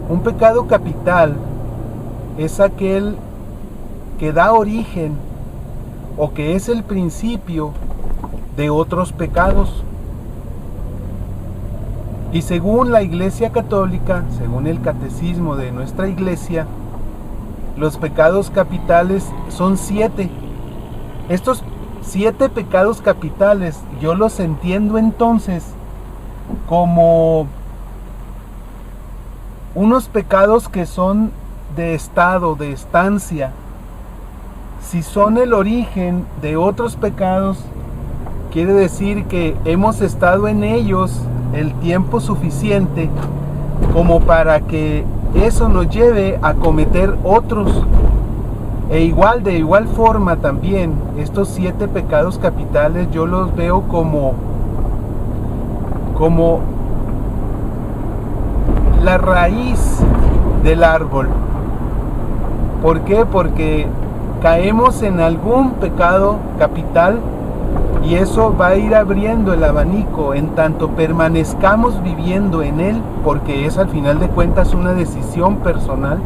Un pecado capital es aquel que da origen o que es el principio de otros pecados. Y según la Iglesia Católica, según el catecismo de nuestra Iglesia, los pecados capitales son 7. Estos 7 pecados capitales yo los entiendo entonces como unos pecados que son de estado, de estancia. Si son el origen de otros pecados, quiere decir que hemos estado en ellos el tiempo suficiente como para que eso nos lleve a cometer otros. De igual forma también, estos 7 pecados capitales yo los veo como la raíz del árbol. ¿Por qué? Porque caemos en algún pecado capital y eso va a ir abriendo el abanico en tanto permanezcamos viviendo en él, porque es al final de cuentas una decisión personal.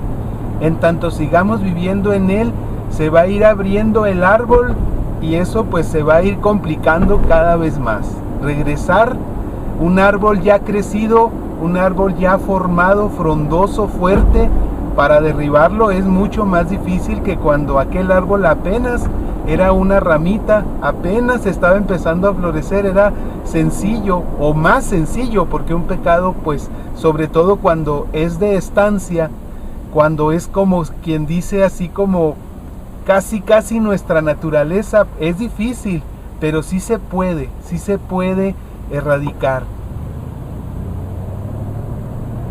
En tanto sigamos viviendo en él, se va a ir abriendo el árbol y eso pues se va a ir complicando cada vez más. Regresar un árbol ya crecido, un árbol ya formado, frondoso, fuerte, para derribarlo es mucho más difícil que cuando aquel árbol apenas era una ramita, apenas estaba empezando a florecer. Era sencillo o más sencillo, porque un pecado pues sobre todo cuando es de estancia, cuando es como quien dice así como casi nuestra naturaleza, es difícil, pero sí se puede erradicar.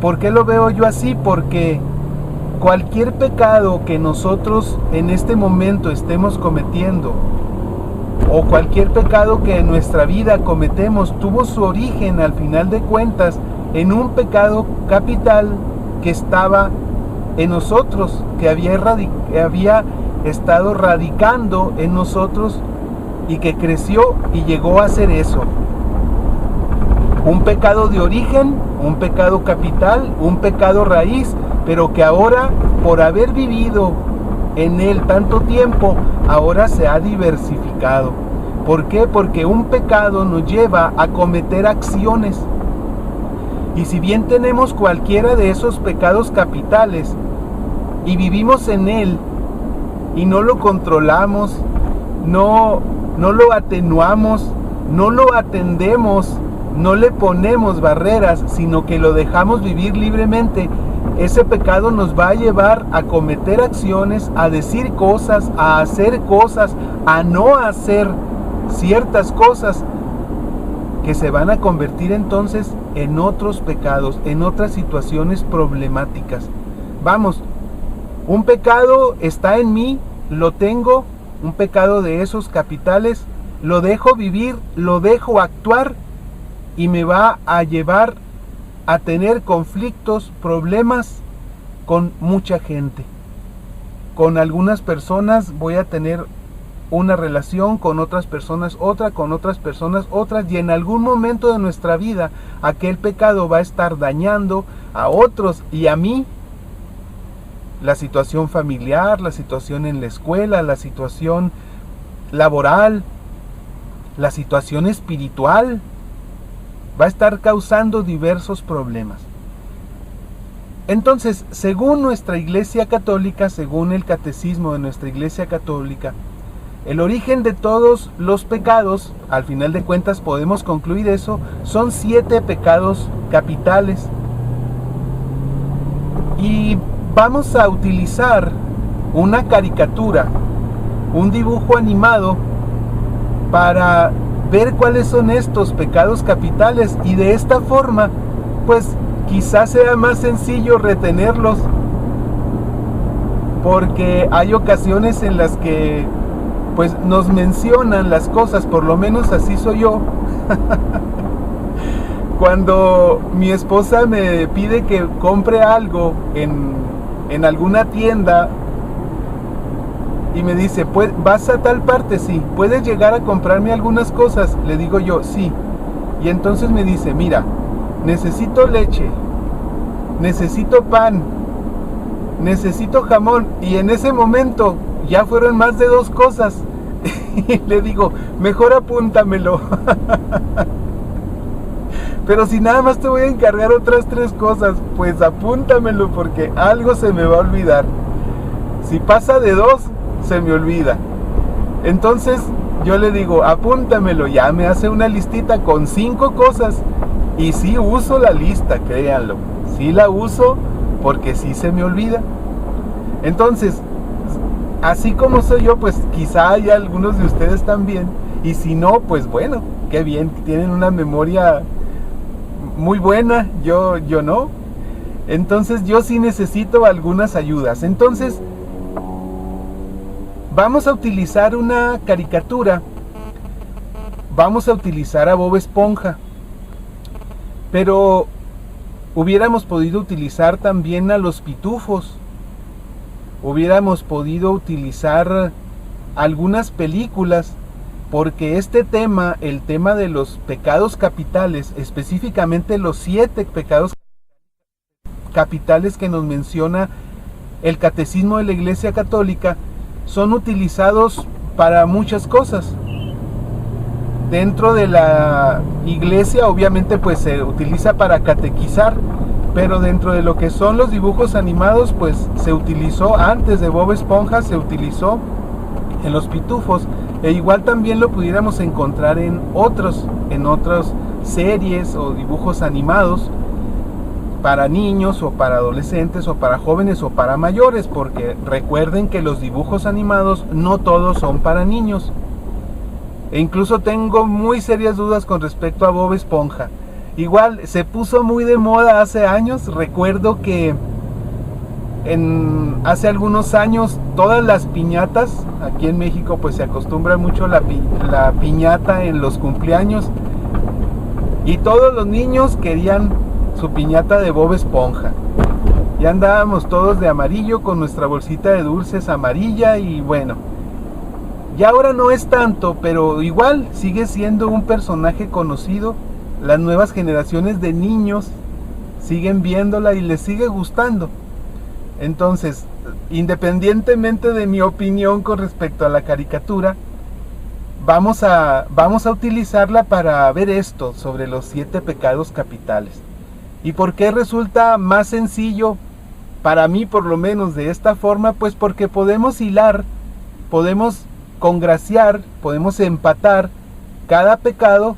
¿Por qué lo veo yo así? Porque cualquier pecado que nosotros en este momento estemos cometiendo, o cualquier pecado que en nuestra vida cometemos, tuvo su origen al final de cuentas en un pecado capital que estaba en nosotros, que había estado radicando en nosotros y que creció y llegó a ser eso. Un pecado de origen, un pecado capital, un pecado raíz, pero que ahora, por haber vivido en él tanto tiempo, ahora se ha diversificado. ¿Por qué? Porque un pecado nos lleva a cometer acciones. Y si bien tenemos cualquiera de esos pecados capitales y vivimos en él y no lo controlamos, no lo atenuamos, no lo atendemos, no le ponemos barreras, sino que lo dejamos vivir libremente, ese pecado nos va a llevar a cometer acciones, a decir cosas, a hacer cosas, a no hacer ciertas cosas que se van a convertir entonces en otros pecados, en otras situaciones problemáticas. Vamos, un pecado está en mí, lo tengo, un pecado de esos capitales, lo dejo vivir, lo dejo actuar y me va a llevar a tener conflictos, problemas con mucha gente. Con algunas personas voy a tener una relación, con otras personas otra, con otras personas otras, y en algún momento de nuestra vida aquel pecado va a estar dañando a otros y a mí. La situación familiar, la situación en la escuela, la situación laboral, la situación espiritual, va a estar causando diversos problemas. Entonces, según nuestra Iglesia Católica, según el catecismo de nuestra Iglesia Católica, el origen de todos los pecados, al final de cuentas podemos concluir eso, son 7 pecados capitales. Y vamos a utilizar una caricatura, un dibujo animado, para ver cuáles son estos pecados capitales, y de esta forma pues quizás sea más sencillo retenerlos, porque hay ocasiones en las que pues nos mencionan las cosas, por lo menos así soy yo. Cuando mi esposa me pide que compre algo en alguna tienda y me dice, ¿vas a tal parte? Sí. ¿Puedes llegar a comprarme algunas cosas? Le digo yo, sí. Y entonces me dice, mira, necesito leche, necesito pan, necesito jamón, y en ese momento ya fueron más de 2 cosas. Y le digo, mejor apúntamelo. Pero si nada más te voy a encargar otras 3 cosas, pues apúntamelo, porque algo se me va a olvidar. Si pasa de 2, se me olvida. Entonces yo le digo, apúntamelo. Ya me hace una listita con 5 cosas. Y sí uso la lista, créanlo. Sí la uso, porque sí se me olvida. Entonces, así como soy yo, pues quizá haya algunos de ustedes también. Y si no, pues bueno, qué bien, tienen una memoria muy buena, yo no. Entonces yo sí necesito algunas ayudas. Entonces vamos a utilizar una caricatura. Vamos a utilizar a Bob Esponja. Pero hubiéramos podido utilizar también a los Pitufos. Hubiéramos podido utilizar algunas películas, porque este tema, el tema de los pecados capitales, específicamente los 7 pecados capitales que nos menciona el Catecismo de la Iglesia Católica, son utilizados para muchas cosas. Dentro de la iglesia, obviamente, pues se utiliza para catequizar, pero dentro de lo que son los dibujos animados, pues se utilizó antes de Bob Esponja, se utilizó en los Pitufos, e igual también lo pudiéramos encontrar en otras series o dibujos animados para niños o para adolescentes o para jóvenes o para mayores, porque recuerden que los dibujos animados no todos son para niños. E incluso tengo muy serias dudas con respecto a Bob Esponja. Igual se puso muy de moda hace años. Recuerdo que hace algunos años todas las piñatas, aquí en México pues se acostumbra mucho la piñata en los cumpleaños, y todos los niños querían su piñata de Bob Esponja. Ya andábamos todos de amarillo con nuestra bolsita de dulces amarilla, y bueno, ya ahora no es tanto, pero igual sigue siendo un personaje conocido. Las nuevas generaciones de niños siguen viéndola y les sigue gustando. Entonces, independientemente de mi opinión con respecto a la caricatura, vamos a utilizarla para ver esto sobre los 7 pecados capitales. ¿Y por qué resulta más sencillo? Para mí, por lo menos, de esta forma, pues porque podemos hilar, podemos congraciar, podemos empatar cada pecado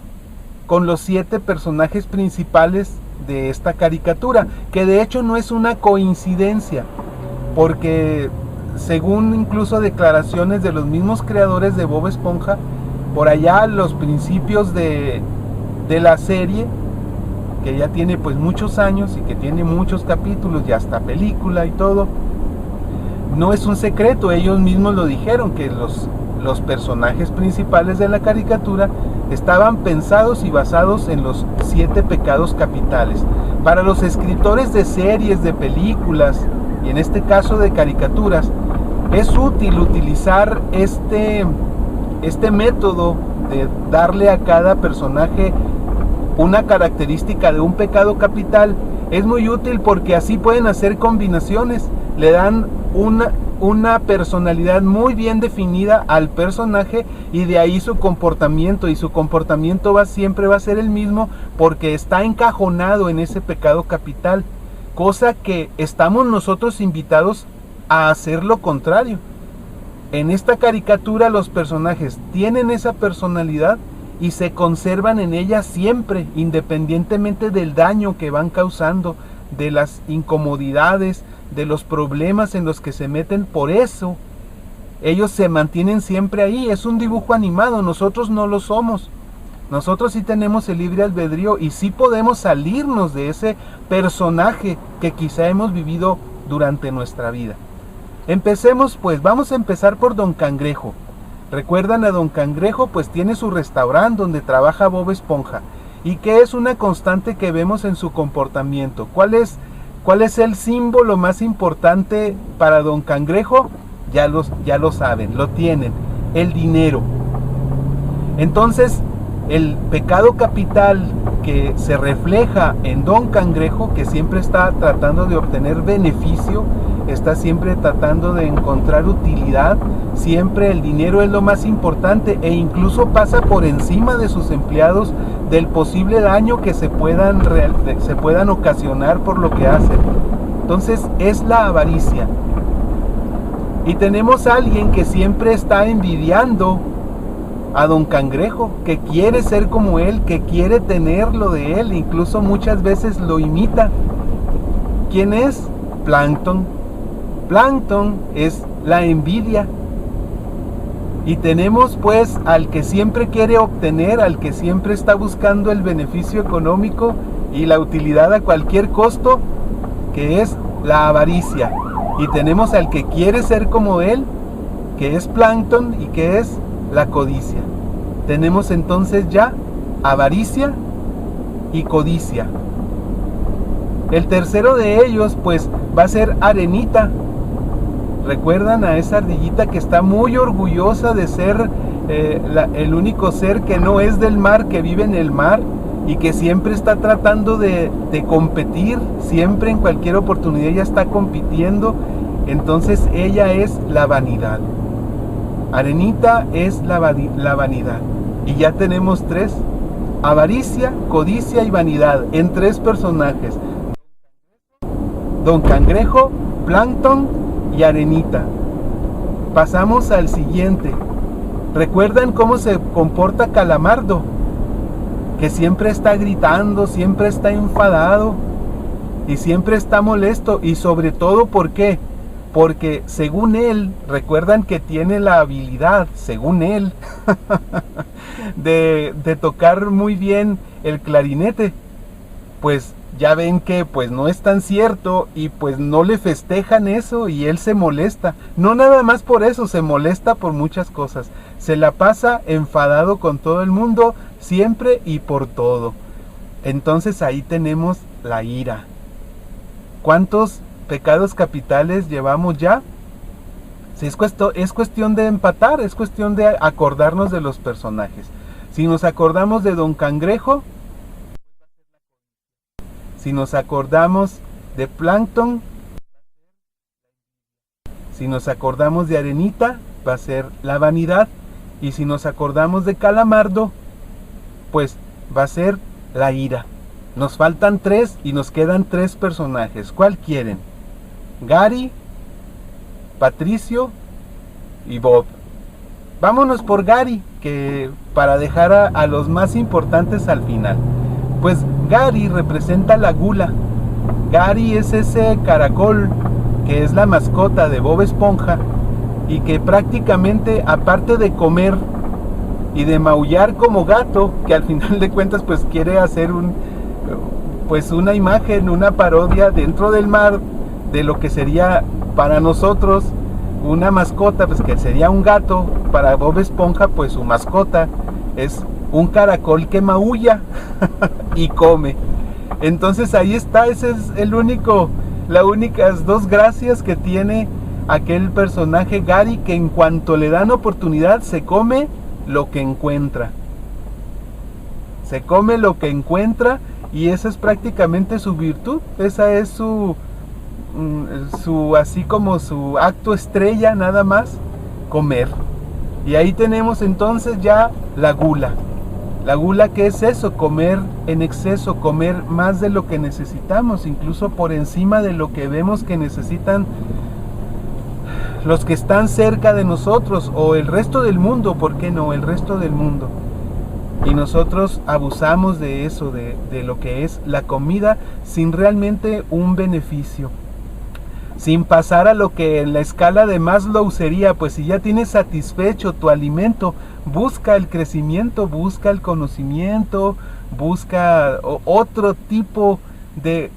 con los 7 personajes principales de esta caricatura, que de hecho no es una coincidencia, porque según incluso declaraciones de los mismos creadores de Bob Esponja, por allá a los principios de la serie, que ya tiene pues muchos años y que tiene muchos capítulos y hasta película y todo, no es un secreto, ellos mismos lo dijeron, que los personajes principales de la caricatura estaban pensados y basados en los 7 pecados capitales. Para los escritores de series, de películas, y en este caso de caricaturas, es útil utilizar este método de darle a cada personaje una característica de un pecado capital. Es muy útil porque así pueden hacer combinaciones, le dan una personalidad muy bien definida al personaje, y de ahí su comportamiento, y su comportamiento siempre va a ser el mismo porque está encajonado en ese pecado capital, cosa que estamos nosotros invitados a hacer lo contrario. En esta caricatura los personajes tienen esa personalidad y se conservan en ella siempre, independientemente del daño que van causando, de las incomodidades, de los problemas en los que se meten. Por eso ellos se mantienen siempre ahí. Es un dibujo animado, nosotros no lo somos. Nosotros sí tenemos el libre albedrío y sí podemos salirnos de ese personaje que quizá hemos vivido durante nuestra vida. Empecemos pues, vamos a empezar por Don Cangrejo. ¿Recuerdan a Don Cangrejo? Pues tiene su restaurante donde trabaja Bob Esponja. ¿Y qué es una constante que vemos en su comportamiento? ¿Cuál es el símbolo más importante para Don Cangrejo? Ya lo saben, lo tienen, el dinero. Entonces, el pecado capital que se refleja en Don Cangrejo, que siempre está tratando de obtener beneficio, está siempre tratando de encontrar utilidad, siempre el dinero es lo más importante e incluso pasa por encima de sus empleados del posible daño que se puedan ocasionar por lo que hacen. Entonces es la avaricia. Y tenemos a alguien que siempre está envidiando a Don Cangrejo, que quiere ser como él, que quiere tener lo de él, incluso muchas veces lo imita. ¿Quién es? Plankton. Plankton es la envidia. Y tenemos pues al que siempre quiere obtener, al que siempre está buscando el beneficio económico y la utilidad a cualquier costo, que es la avaricia. Y tenemos al que quiere ser como él, que es Plankton, y que es la codicia. Tenemos entonces ya avaricia y codicia. El tercero de ellos pues va a ser Arenita. ¿Recuerdan a esa ardillita que está muy orgullosa de ser el único ser que no es del mar, que vive en el mar y que siempre está tratando de competir, siempre en cualquier oportunidad ella está compitiendo? Entonces ella es la vanidad. Arenita es la vanidad. Y ya tenemos tres: avaricia, codicia y vanidad, en tres personajes: Don Cangrejo, Plankton y Arenita. Pasamos al siguiente. ¿Recuerdan cómo se comporta Calamardo? Que siempre está gritando, siempre está enfadado y siempre está molesto. Y sobre todo, ¿por qué? Porque según él, recuerdan que tiene la habilidad, según él, de tocar muy bien el clarinete. Pues ya ven que pues no es tan cierto y pues no le festejan eso y él se molesta. No nada más por eso, se molesta por muchas cosas. Se la pasa enfadado con todo el mundo, siempre y por todo. Entonces ahí tenemos la ira. ¿Cuántos pecados capitales llevamos ya? Si es cuestión de empatar, es cuestión de acordarnos de los personajes. Si nos acordamos de Don Cangrejo, si nos acordamos de Plankton, si nos acordamos de Arenita, va a ser la vanidad. Y si nos acordamos de Calamardo, pues va a ser la ira. Nos faltan tres y nos quedan tres personajes. ¿Cuál quieren? Gary, Patricio y Bob. Vámonos por Gary, que para dejar a los más importantes al final. Pues Gary representa la gula. Gary es ese caracol que es la mascota de Bob Esponja y que prácticamente, aparte de comer y de maullar como gato, que al final de cuentas pues quiere hacer una imagen, una parodia dentro del mar de lo que sería para nosotros una mascota, pues que sería un gato. Para Bob Esponja pues su mascota es un caracol que maulla y come. Entonces ahí está, ese es las únicas dos gracias que tiene aquel personaje Gary, que en cuanto le dan oportunidad se come lo que encuentra. Se come lo que encuentra y esa es prácticamente su virtud, esa es su así como su acto estrella, nada más, comer. Y ahí tenemos entonces ya la gula. La gula, ¿qué es eso? Comer en exceso, comer más de lo que necesitamos, incluso por encima de lo que vemos que necesitan los que están cerca de nosotros o el resto del mundo. ¿Por qué no? El resto del mundo. Y nosotros abusamos de eso, de lo que es la comida, sin realmente un beneficio, sin pasar a lo que en la escala de Maslow sería, pues si ya tienes satisfecho tu alimento, busca el crecimiento, busca el conocimiento, busca otro tipo de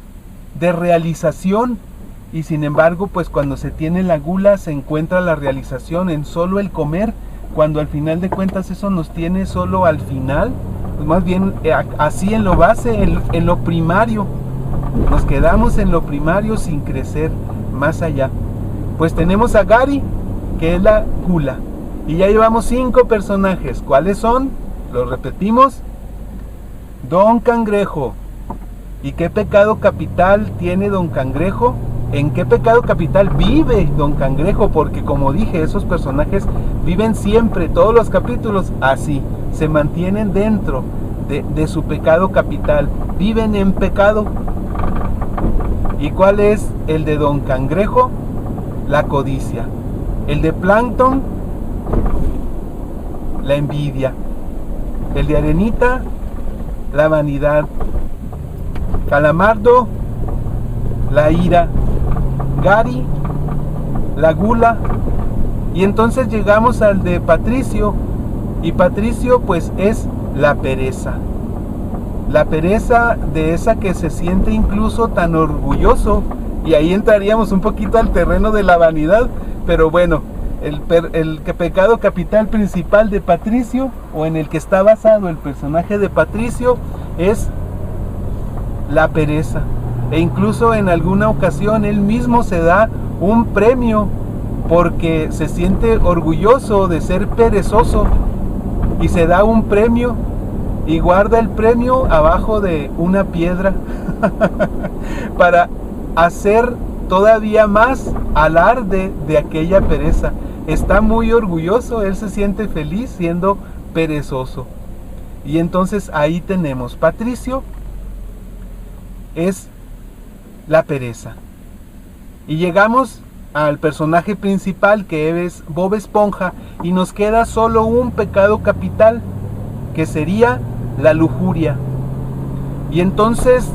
realización. Y sin embargo, pues cuando se tiene la gula se encuentra la realización en solo el comer, cuando al final de cuentas eso nos tiene solo al final, pues más bien así en lo base, en lo primario. Nos quedamos en lo primario sin crecer más allá. Pues tenemos a Gary, que es la gula. Y ya llevamos 5 personajes. ¿Cuáles son? Los repetimos. Don Cangrejo. ¿Y qué pecado capital tiene Don Cangrejo? ¿En qué pecado capital vive Don Cangrejo? Porque como dije, esos personajes viven siempre, todos los capítulos, así. Se mantienen dentro de su pecado capital. Viven en pecado. ¿Y cuál es el de Don Cangrejo? La codicia. El de Plankton, la envidia. El de Arenita, la vanidad. Calamardo, la ira. Gary, la gula. Y entonces llegamos al de Patricio. Y Patricio pues es la pereza. La pereza de esa que se siente incluso tan orgulloso. Y ahí entraríamos un poquito al terreno de la vanidad. Pero bueno, el pecado capital principal de Patricio, o en el que está basado el personaje de Patricio, es la pereza. E incluso en alguna ocasión él mismo se da un premio porque se siente orgulloso de ser perezoso, y se da un premio y guarda el premio abajo de una piedra para hacer todavía más alarde de aquella pereza. Está muy orgulloso, él se siente feliz siendo perezoso. Y entonces ahí tenemos, Patricio es la pereza. Y llegamos al personaje principal, que es Bob Esponja, y nos queda solo un pecado capital, que sería la lujuria. Y entonces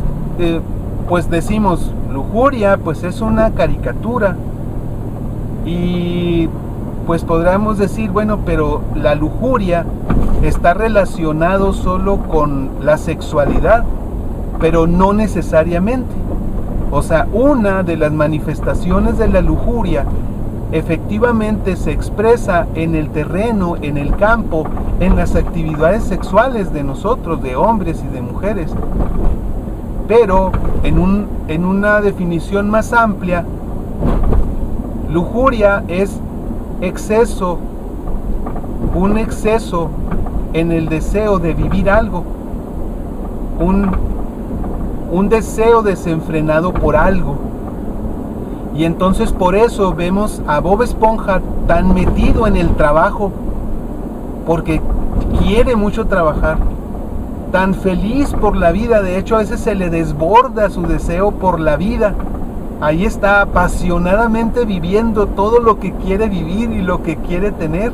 pues decimos, lujuria pues es una caricatura, y pues podríamos decir, bueno, pero la lujuria está relacionado solo con la sexualidad, pero no necesariamente. O sea, una de las manifestaciones de la lujuria efectivamente se expresa en el terreno, en el campo, en las actividades sexuales de nosotros, de hombres y de mujeres. Pero en una definición más amplia, lujuria es exceso, un exceso en el deseo de vivir algo, un deseo desenfrenado por algo. Y entonces por eso vemos a Bob Esponja tan metido en el trabajo, porque quiere mucho trabajar, tan feliz por la vida. De hecho, a veces se le desborda su deseo por la vida. Ahí está apasionadamente viviendo todo lo que quiere vivir y lo que quiere tener.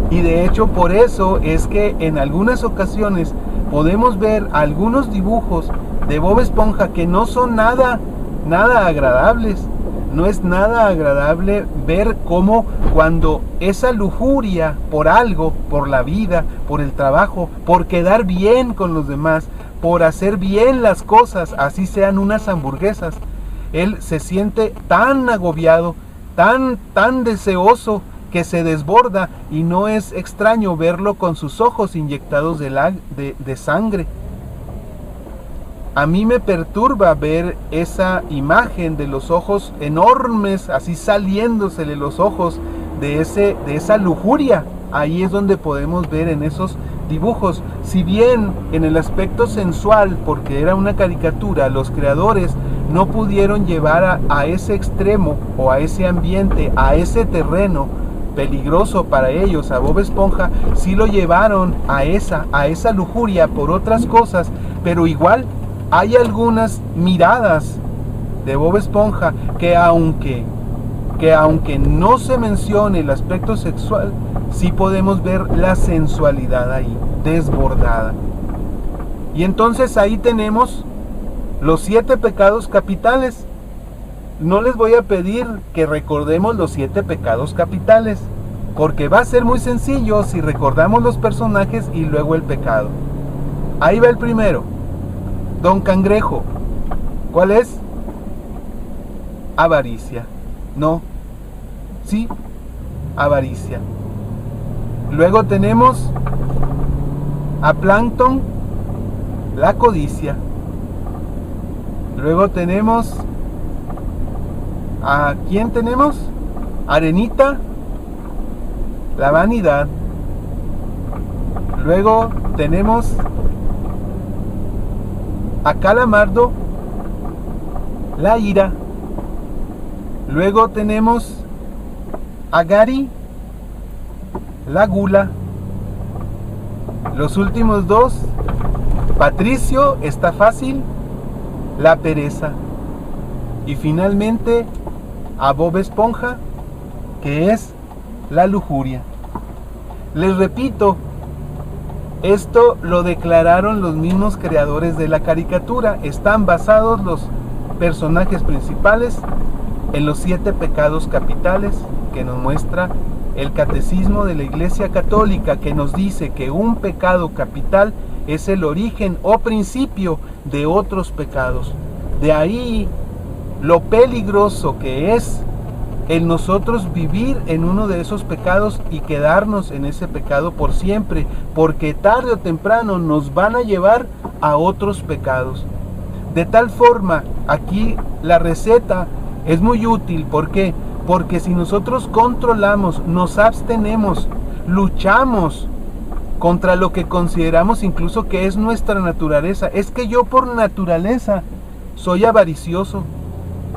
Y de hecho por eso es que en algunas ocasiones podemos ver algunos dibujos de Bob Esponja que no son nada agradables. No es nada agradable ver cómo cuando esa lujuria por algo, por la vida, por el trabajo, por quedar bien con los demás, por hacer bien las cosas, así sean unas hamburguesas, él se siente tan agobiado, tan deseoso, que se desborda, y no es extraño verlo con sus ojos inyectados de sangre. A mí me perturba ver esa imagen de los ojos enormes, así saliéndosele los ojos de esa lujuria. Ahí es donde podemos ver en esos dibujos. Si bien en el aspecto sensual, porque era una caricatura, los creadores no pudieron llevar a ese extremo, o a ese ambiente, a ese terreno peligroso para ellos, a Bob Esponja, sí lo llevaron a esa lujuria por otras cosas, pero igual hay algunas miradas de Bob Esponja que aunque no se mencione el aspecto sexual, sí podemos ver la sensualidad ahí, desbordada. Y entonces ahí tenemos los 7 pecados capitales. No les voy a pedir que recordemos los 7 pecados capitales, porque va a ser muy sencillo si recordamos los personajes y luego el pecado. Ahí va el primero. Don Cangrejo. ¿Cuál es? Avaricia. No. Sí, avaricia. Luego tenemos a Plankton, la codicia. Luego tenemos ¿a quién tenemos? Arenita, la vanidad. Luego tenemos a Calamardo, la ira. Luego tenemos a Gary, la gula. Los últimos dos, Patricio, está fácil, la pereza. Y finalmente a Bob Esponja, que es la lujuria. Les repito, esto lo declararon los mismos creadores de la caricatura. Están basados los personajes principales en los 7 pecados capitales que nos muestra el Catecismo de la Iglesia Católica, que nos dice que un pecado capital es el origen o principio de otros pecados. De ahí lo peligroso que es el nosotros vivir en uno de esos pecados y quedarnos en ese pecado por siempre, porque tarde o temprano nos van a llevar a otros pecados. De tal forma, aquí la receta es muy útil. ¿Por qué? Porque si nosotros controlamos, nos abstenemos, luchamos contra lo que consideramos incluso que es nuestra naturaleza. Es que yo por naturaleza soy avaricioso,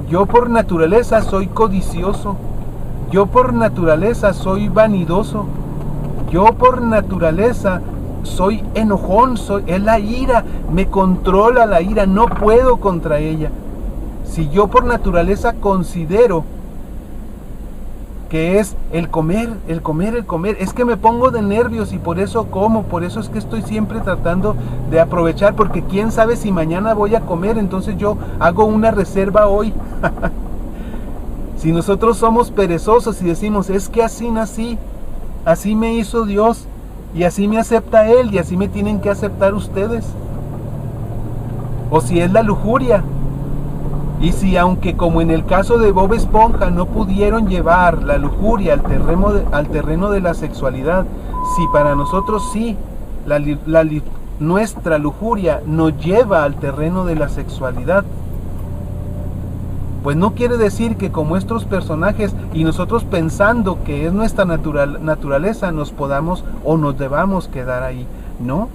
yo por naturaleza soy codicioso, yo por naturaleza soy vanidoso, yo por naturaleza soy enojón, es la ira, me controla la ira, no puedo contra ella. Si yo por naturaleza considero que es el comer, es que me pongo de nervios y por eso como, por eso es que estoy siempre tratando de aprovechar, porque quién sabe si mañana voy a comer, entonces yo hago una reserva hoy. Si nosotros somos perezosos y decimos, es que así nací, así me hizo Dios, y así me acepta Él, y así me tienen que aceptar ustedes. O si es la lujuria, y si aunque como en el caso de Bob Esponja no pudieron llevar la lujuria al terreno de la sexualidad, si para nosotros sí, nuestra lujuria nos lleva al terreno de la sexualidad, pues no quiere decir que como estos personajes y nosotros pensando que es nuestra naturaleza nos podamos o nos debamos quedar ahí. No,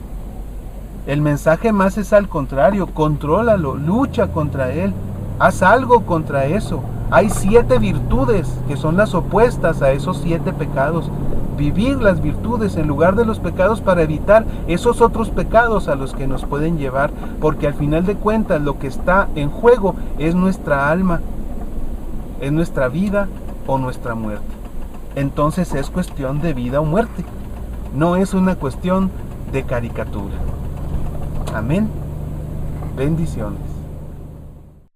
el mensaje más es al contrario, contrólalo, lucha contra él. Haz algo contra eso. Hay 7 virtudes que son las opuestas a esos 7 pecados. Vivir las virtudes en lugar de los pecados para evitar esos otros pecados a los que nos pueden llevar, porque al final de cuentas lo que está en juego es nuestra alma, es nuestra vida o nuestra muerte. Entonces es cuestión de vida o muerte, no es una cuestión de caricatura. Amén. Bendiciones.